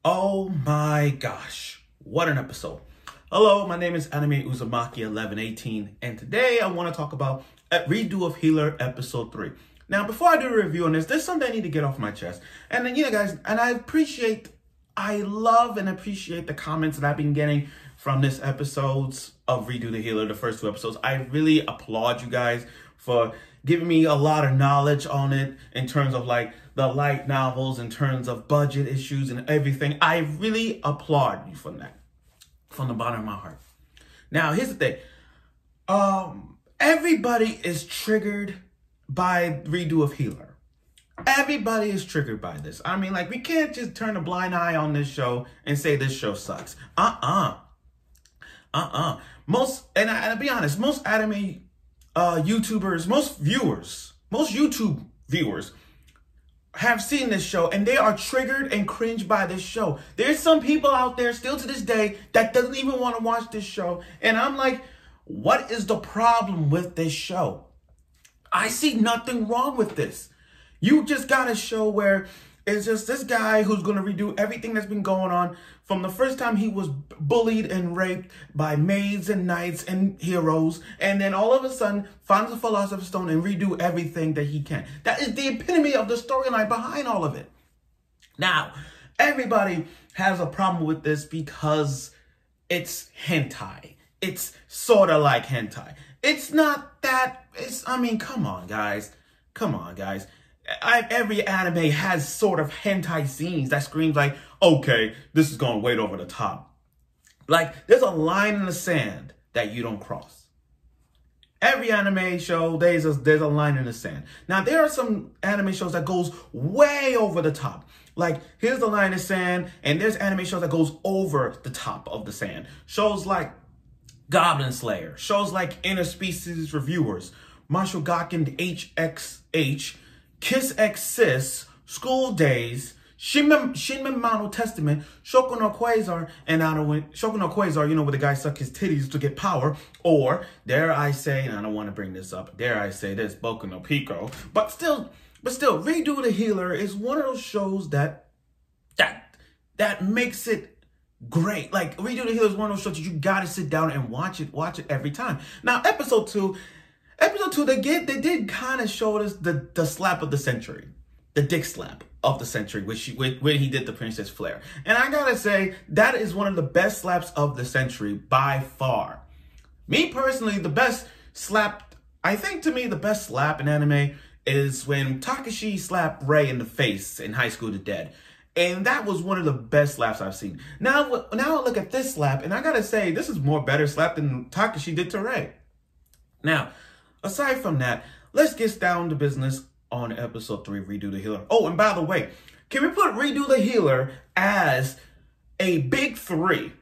Oh my gosh, what an episode. Hello, my name is Anime Uzumaki1118, and today I want to talk about a redo of Healer episode 3. Now, before I do a review on this, there's something I need to get off my chest. And then, guys, and I love and appreciate the comments that I've been getting from this episodes of Redo the Healer, the first 2 episodes. I really applaud you guys for giving me a lot of knowledge on it in terms of like the light novels, in terms of budget issues and everything. I really applaud you for that from the bottom of my heart. Now, here's the thing. Everybody is triggered by Redo of Healer. Everybody is triggered by this. I mean, like, we can't just turn a blind eye on this show and say this show sucks. I'll be honest, most anime YouTubers, most YouTube viewers have seen this show and they are triggered and cringed by this show. There's some people out there still to this day that doesn't even want to watch this show. And I'm like, what is the problem with this show? I see nothing wrong with this. You just got a show where it's just this guy who's going to redo everything that's been going on from the first time he was bullied and raped by maids and knights and heroes. And then all of a sudden finds the Philosopher's Stone and redo everything that he can. That is the epitome of the storyline behind all of it. Now, everybody has a problem with this because it's hentai. It's sort of like hentai. It's not that, I mean, come on, guys. Come on, guys. Every anime has sort of hentai scenes that screams like, okay, this is going way over the top. Like, there's a line in the sand that you don't cross. Every anime show, there's a line in the sand. Now, there are some anime shows that goes way over the top. Like, here's the line in the sand, and there's anime shows that goes over the top of the sand. Shows like Goblin Slayer, shows like Interspecies Reviewers, Marshall Gakken HXH, Kiss X Sis, School Days, Shinmen Mono Testament, Shoko no Quasar, and Shoko no Quasar, where the guy suck his titties to get power, or dare I say, and I don't want to bring this up, dare I say this, Boku no Pico, but still, Redo the Healer is one of those shows that makes it great. Like, Redo the Healer is one of those shows that you gotta sit down and watch it every time. Now, episode 2, they did kind of show us the slap of the century, the dick slap of the century, when he did the Princess Flare. And I gotta say, that is one of the best slaps of the century by far. Me personally, the best slap, I think to me, the best slap in anime is when Takashi slapped Rei in the face in High School to Dead. And that was one of the best slaps I've seen. Now I look at this slap, and I gotta say, this is more better slap than Takashi did to Rei. Now, aside from that, let's get down to business on episode 3, Redo the Healer. Oh, and by the way, can we put Redo the Healer as a big 3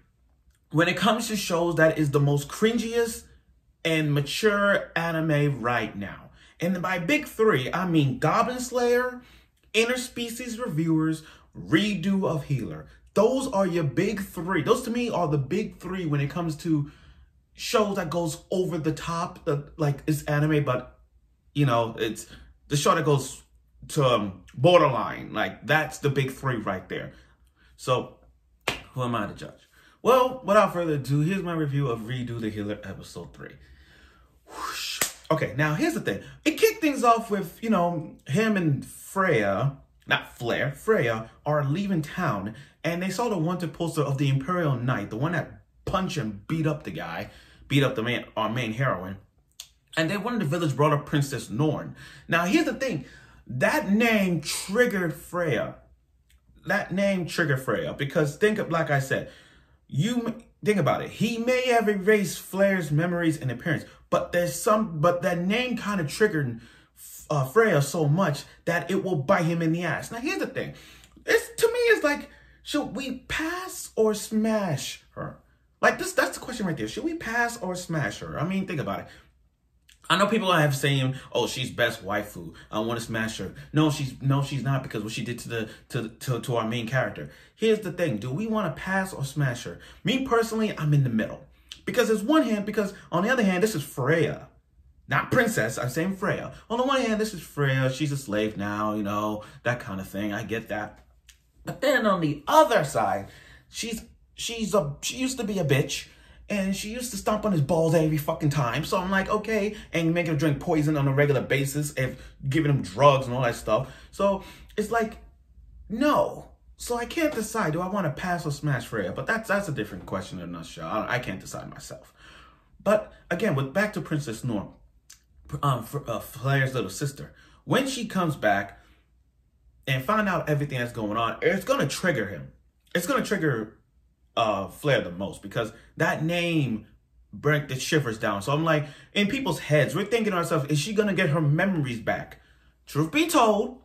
when it comes to shows that is the most cringiest and mature anime right now? And by big 3, I mean Goblin Slayer, Interspecies Reviewers, Redo of Healer. Those are your big 3. Those to me are the big 3 when it comes to shows that goes over the top, like it's anime, but it's the show that goes to borderline. Like, that's the big 3 right there. So who am I to judge? Well, without further ado, here's my review of Redo the Healer episode 3. Whoosh. Okay, now here's the thing. It kicked things off with, him and Freya are leaving town, and they saw the wanted poster of the Imperial Knight, the one that punched and beat up our main heroine. And then one of the village brought up Princess Norn. Now, here's the thing. That name triggered Freya. Because like I said, you think about it. He may have erased Flair's memories and appearance, but that name kind of triggered Freya so much that it will bite him in the ass. Now, here's the thing. To me, it's like, should we pass or smash her? Like, that's the question right there. Should we pass or smash her? I mean, think about it. I know people have saying, "Oh, she's best waifu. I want to smash her." No, she's not, because what she did to our main character. Here's the thing: do we want to pass or smash her? Me personally, I'm in the middle, because on the other hand, this is Freya, not princess. I'm saying Freya. On the one hand, this is Freya. She's a slave now, that kind of thing. I get that. But then on the other side, she used to be a bitch. And she used to stomp on his balls every fucking time. So I'm like, okay. And making him drink poison on a regular basis and giving him drugs and all that stuff. So it's like, no. So I can't decide. Do I want to pass or smash Freya? But that's a different question in a nutshell. I can't decide myself. But again, back to Princess Norm, Flair's little sister. When she comes back and find out everything that's going on, it's going to trigger him. It's going to trigger Flair the most, because that name break the shivers down. So I'm like, in people's heads, we're thinking to ourselves, is she gonna get her memories back? Truth be told,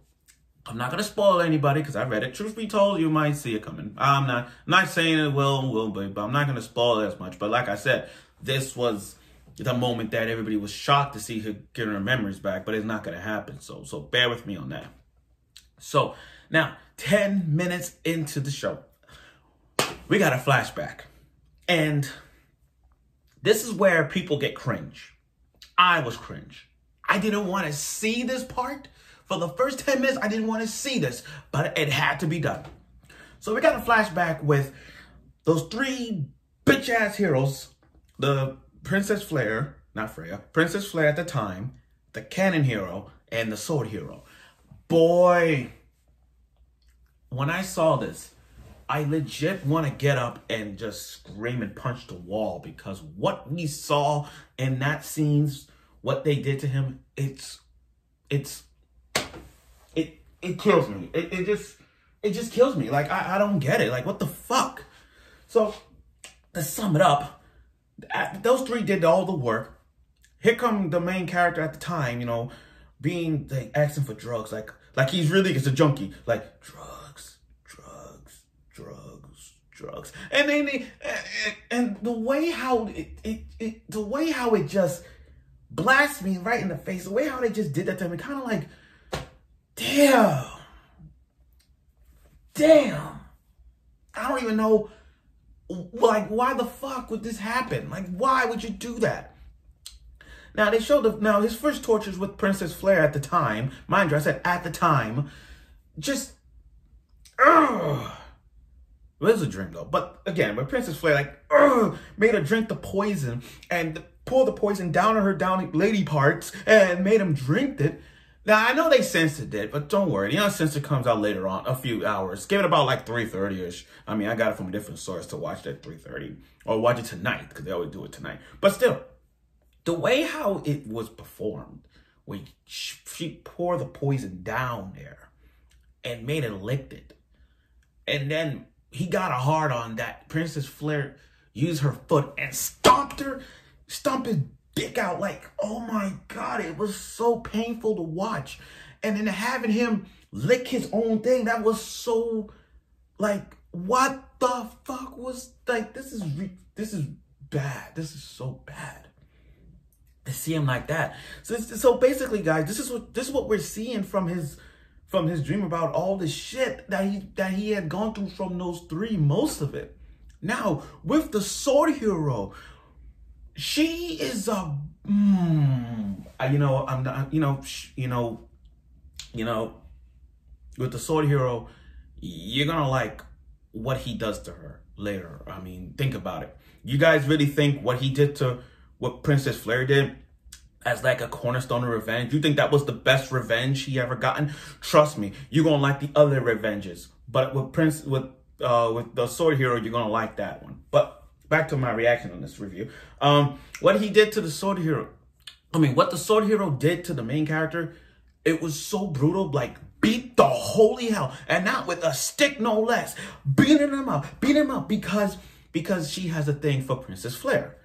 I'm not gonna spoil anybody because I read it. Truth be told, you might see it coming. I'm not saying it will be, but I'm not gonna spoil it as much. But like I said, this was the moment that everybody was shocked to see her getting her memories back, but it's not gonna happen. So bear with me on that. So now, 10 minutes into the show, we got a flashback. And this is where people get cringe. I was cringe. I didn't want to see this part. For the first 10 minutes, I didn't want to see this, but it had to be done. So we got a flashback with those three bitch-ass heroes. The Princess Flair, not Freya, Princess Flair at the time, the cannon hero, and the sword hero. Boy, when I saw this, I legit want to get up and just scream and punch the wall, because what we saw in that scenes, what they did to him, it kills me. It just kills me. Like, I don't get it. Like, what the fuck? So, to sum it up, those three did all the work. Here come the main character at the time, you know, being, like, asking for drugs. Like he's really, it's a junkie. Like, drugs. And then and the way how it just blasts me right in the face, the way how they just did that to me, kind of like, damn. I don't even know, like, why the fuck would this happen? Like, why would you do that? Now, they showed now his first tortures with Princess Flair at the time, mind you, I said at the time, just, it was a dream though. But again, when Princess Flair, like, made her drink the poison and pour the poison down on her lady parts and made him drink it. Now, I know they censored it, but don't worry. The uncensored comes out later on, a few hours. Give it about like 3:30-ish. I mean, I got it from a different source to watch it at 3:30. Or watch it tonight, because they always do it tonight. But still, the way how it was performed, when she poured the poison down there and made it liquid, and then he got a hard on that Princess Flair used her foot and stomped his dick out. Like, oh my God, it was so painful to watch. And then having him lick his own thing, that was so, like, what the fuck was, like, this is bad. This is so bad to see him like that. So basically, guys, this is what we're seeing from his dream about all the shit that he had gone through from those three, most of it. Now, with the sword hero, she is a, with the sword hero, you're gonna like what he does to her later. I mean, think about it. You guys really think what he did to what Princess Flair did as like a cornerstone of revenge? You think that was the best revenge he ever gotten? Trust me, you're gonna like the other revenges. But with the sword hero, you're gonna like that one. But back to my reaction on this review. What he did to the sword hero, what the sword hero did to the main character, it was so brutal. Like, beat the holy hell, and not with a stick, no less. Beating him up because she has a thing for Princess Flair.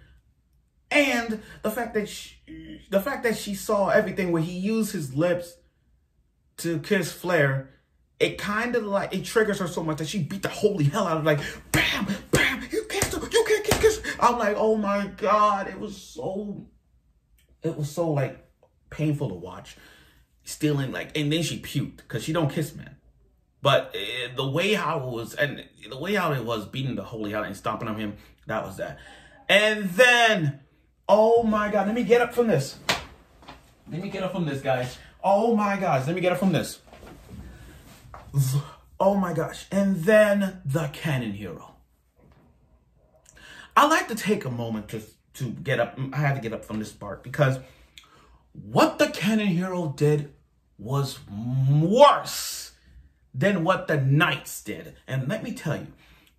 And the fact that she saw everything where he used his lips to kiss Flair, it kind of like, it triggers her so much that she beat the holy hell out of, like, bam, bam, you can't kiss. I'm like, oh my God, it was so like painful to watch. Stealing, like, and then she puked because she don't kiss men. But the way how it was beating the holy hell and stomping on him, that was that. And then, oh my God, let me get up from this. Guys. Oh my gosh, let me get up from this. Oh my gosh. And then the canon hero. I like to take a moment to get up. I had to get up from this part because what the canon hero did was worse than what the knights did. And let me tell you,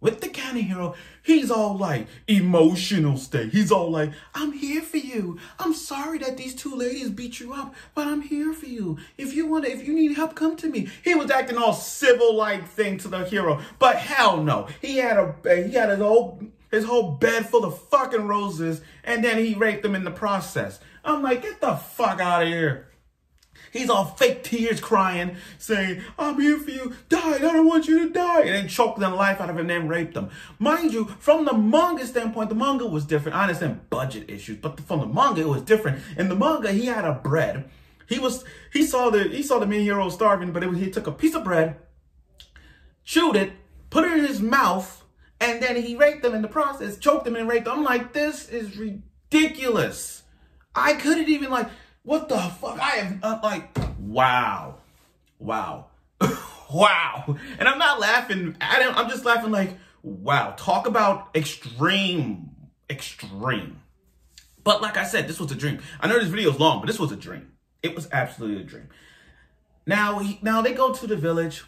with the canon hero, he's all like emotional state. He's all like, I'm here for you. I'm sorry that these two ladies beat you up, but I'm here for you. If you need help, come to me. He was acting all civil-like thing to the hero, but hell no. He had his whole bed full of fucking roses, and then he raped them in the process. I'm like, get the fuck out of here. He's all fake tears crying, saying, I'm here for you. Die. I don't want you to die. And then choked the life out of him and then raped him. Mind you, from the manga standpoint, the manga was different. I understand budget issues, but from the manga, it was different. In the manga, he had a bread. He saw the main hero starving, but he took a piece of bread, chewed it, put it in his mouth, and then he raped them in the process, choked them and raped them. I'm like, this is ridiculous. I couldn't even what the fuck? I am wow. Wow. Wow. And I'm not laughing at him. I'm just laughing like, wow. Talk about extreme. But like I said, this was a dream. I know this video is long, but this was a dream. It was absolutely a dream. Now they go to the village.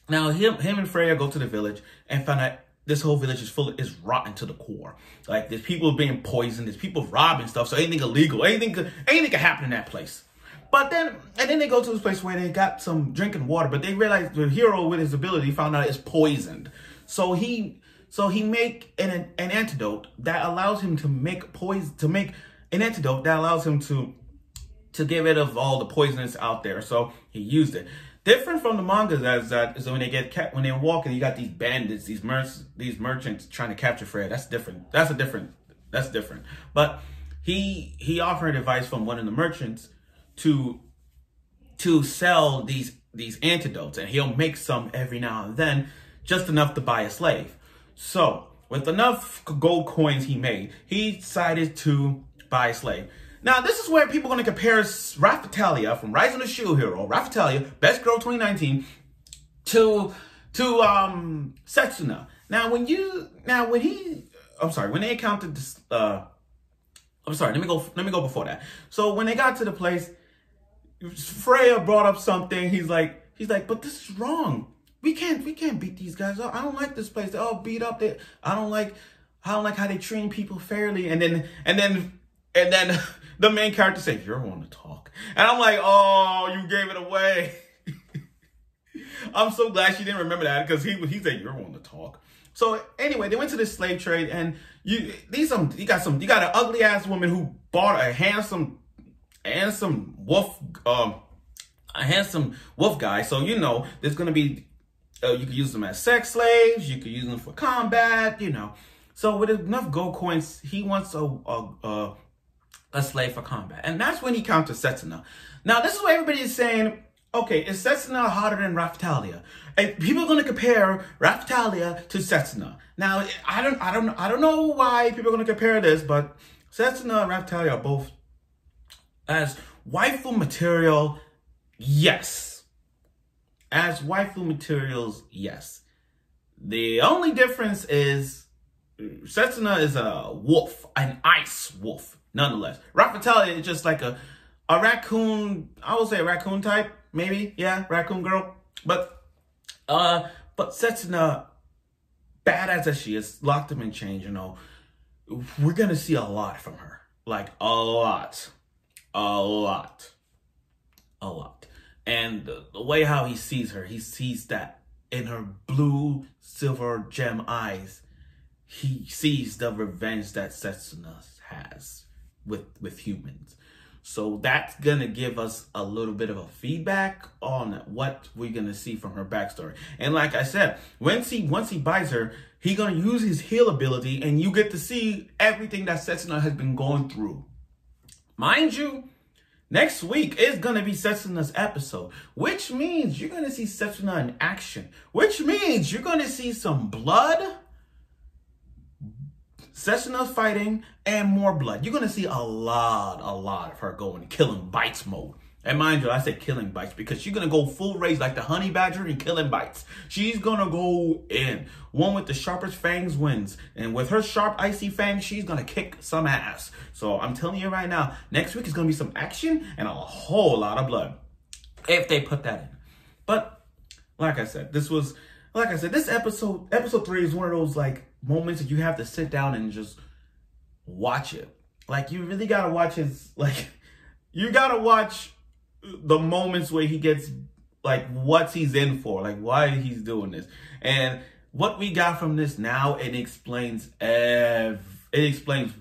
Now him and Freya go to the village and find out this whole village is rotten to the core. Like there's people being poisoned, there's people robbing stuff, so anything illegal, anything could happen in that place. But then they go to this place where they got some drinking water, but they realize the hero with his ability found out it's poisoned. So he make an antidote that allows him to make an antidote that allows him to get rid of all the poisons out there. So he used it. Different from the mangas is when when they're walking, you got these bandits, these merchants trying to capture Freya. That's different. That's different. But he offered advice from one of the merchants to sell these antidotes, and he'll make some every now and then, just enough to buy a slave. So with enough gold coins he made, he decided to buy a slave. Now, this is where people are going to compare Raphtalia from Rise of the Shield Hero, Raphtalia, Best Girl 2019, to Setsuna. When they encountered this, let me go before that. So when they got to the place, Freya brought up something. He's like, but this is wrong. We can't beat these guys up. I don't like this place. They're all beat up. I don't like how they treat people fairly. And then the main character said, you're one to talk. And I'm like, oh, you gave it away. I'm so glad she didn't remember that because he said, you're one to talk. So anyway, they went to this slave trade, and you got an ugly ass woman who bought a handsome wolf guy. So, there's going to be, you could use them as sex slaves. You could use them for combat, So with enough gold coins, he wants a slave for combat. And that's when he encounters Setsuna. Now, this is what everybody is saying, okay, is Setsuna hotter than Raphtalia? And people are going to compare Raphtalia to Setsuna. Now, I don't know why people are going to compare this, but Setsuna and Raphtalia are both as waifu material, yes. As waifu materials, yes. The only difference is Setsuna is a wolf, an ice wolf. Nonetheless, Raphtalia is just like a raccoon. I would say a raccoon type, maybe. Yeah, raccoon girl. But Setsuna, badass as she is, locked him in chains. We're gonna see a lot from her, like a lot. And the way how he sees her, he sees that in her blue silver gem eyes. He sees the revenge that Setsuna has with humans. So that's gonna give us a little bit of a feedback on what we're gonna see from her backstory. And like I said, once he buys her, he's gonna use his heal ability, and you get to see everything that Setsuna has been going through. Mind you, next week is gonna be Setsuna's episode, which means you're gonna see Setsuna in action, which means you're gonna see some blood, Setsuna's fighting, and more blood. You're going to see a lot of her going killing bites mode. And mind you, I said killing bites because she's going to go full rage like the honey badger and killing bites. She's going to go in. One with the sharpest fangs wins. And with her sharp, icy fangs, she's going to kick some ass. So I'm telling you right now, next week is going to be some action and a whole lot of blood. If they put that in. But like I said, this episode 3 is one of those like moments that you have to sit down and just watch it. Like you really got to watch his, like, you got to watch the moments where he gets like what he's in for, like why he's doing this. And what we got from this now, it explains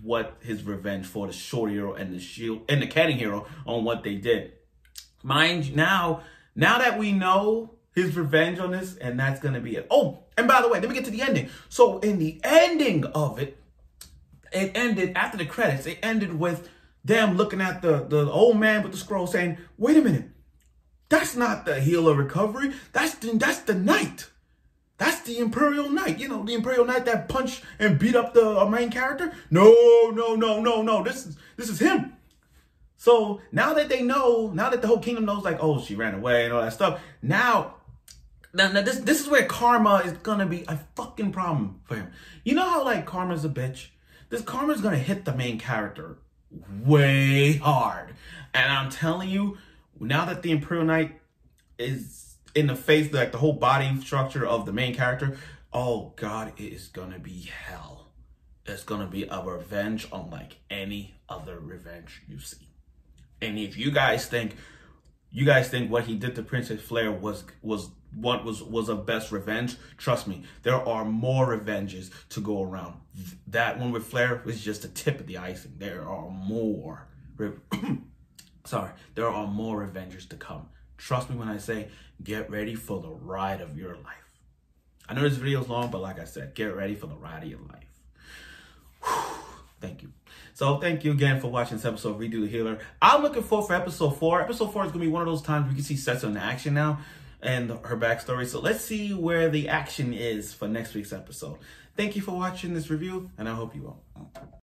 what his revenge for the short hero and the shield and the cannon hero on what they did. Mind you, now that we know his revenge on this, and that's gonna be it. Oh, and by the way, let me get to the ending. So in the ending of it, it ended after the credits. It ended with them looking at the old man with the scroll saying, wait a minute, that's not the healer recovery. That's the knight. That's the Imperial Knight. You know, the Imperial Knight that punched and beat up the main character. No. This is him. So now that they know, now that the whole kingdom knows, like, oh, she ran away and all that stuff. Now this is where karma is gonna be a fucking problem for him. You know how like karma's a bitch? This karma is gonna hit the main character way hard. And I'm telling you, now that the Imperial Knight is in the face, like the whole body structure of the main character, oh God, it is gonna be hell. It's gonna be a revenge unlike any other revenge you see. And if you guys think what he did to Princess Flare was a best revenge, trust me, there are more revenges to go around. That one with Flare was just the tip of the icing. There are more. There are more revengers to come. Trust me when I say, get ready for the ride of your life. I know this video is long, but like I said, get ready for the ride of your life. Whew. Thank you. So thank you again for watching this episode of Redo the Healer. I'm looking forward for episode 4. Episode 4 is going to be one of those times we can see Setsuna in action now and her backstory. So let's see where the action is for next week's episode. Thank you for watching this review, and I hope you will.